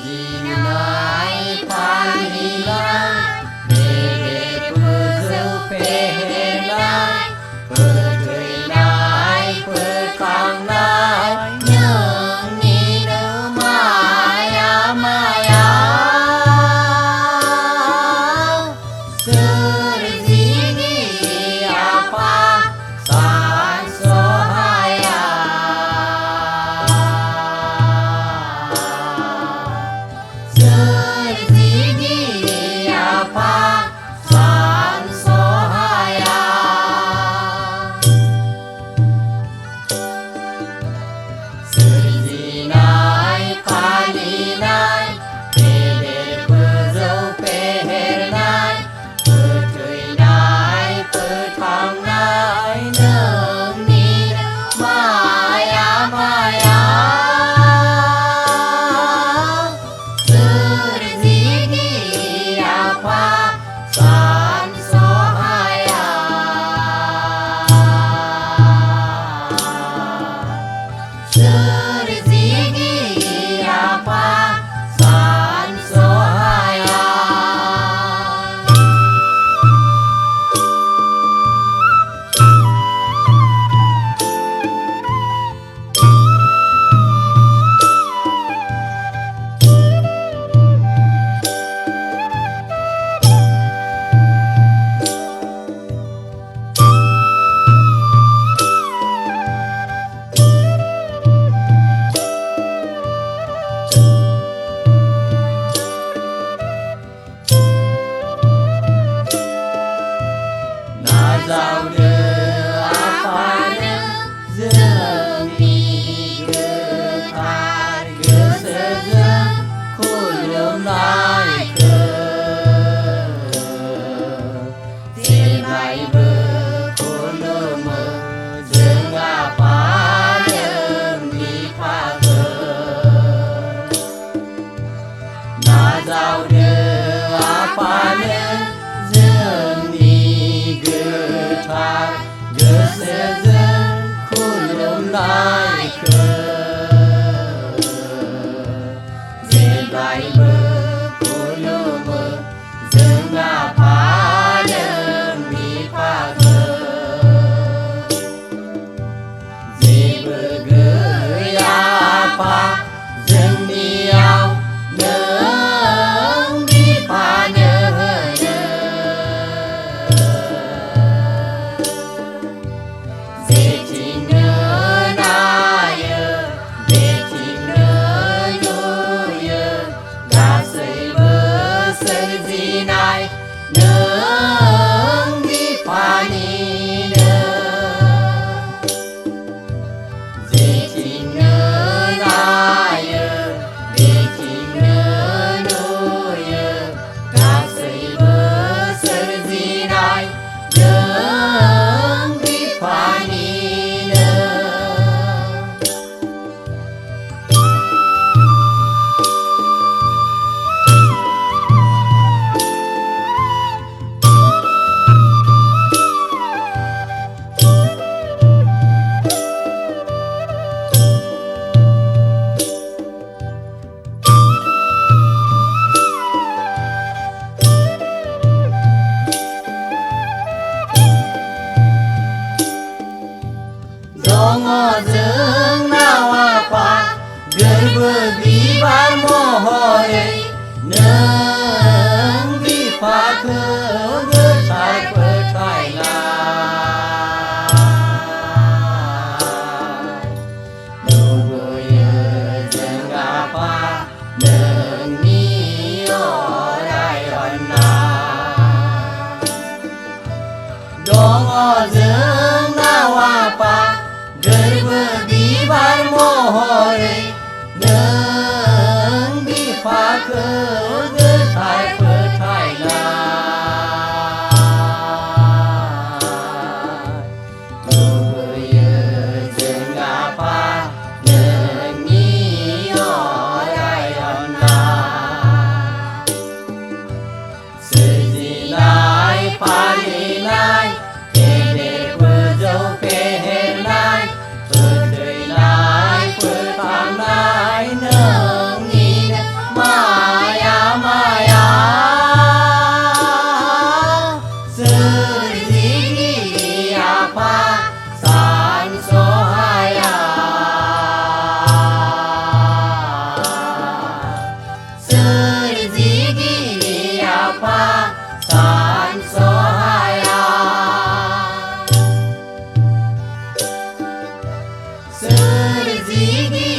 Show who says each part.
Speaker 1: Zinai Palinai Nede Puzu Pehenai Pertuinai Perkangnai Nhưng Ni Nữ Maya Maya Serzini Apa San Sohaya Serzini Apa San Sohaya Serzinai Palinai Peder Pezau Pehernai Pertuinai Pertangnai Neng Ni Maya Maya Serzini Apa San Sohaya Serzini Apa San Sohaya Giao đưa apa dương đi gỡ thai gỡ sơ dương khôi lương lại cơ thế này bơ khôi lương mơ dương apa dương đi pha cơ na giao đưa apa dương đi gỡ thai gỡ sơ dương khôi lương lại cơ dễ lại bơ khôi lương mơ dương apa dương đi pha cơ dễ bơ gửi apa dương đi ao nâng đi pha nhớ dễ chỉ nhớ nai dễ chỉ nhớ vui đã xây bơ xây gì này nâng đi pha ni nơ dễ chỉ nhớ nai dễ chỉ nhớ vui đã xây bơ xây gì này nâng đi pha ni nơ Dongo dương nào apa gerbe bar mohore neng di pha cơ gertai pertai lai dogoye dương apa neng ni orai onna dongo dương nào apa gerbe bar mohore neng di pha cơ gertai pertai lai dogoye dương apa neng ni orai onna Serzinai Palinai Peder Pezau Pehernai စီကြီး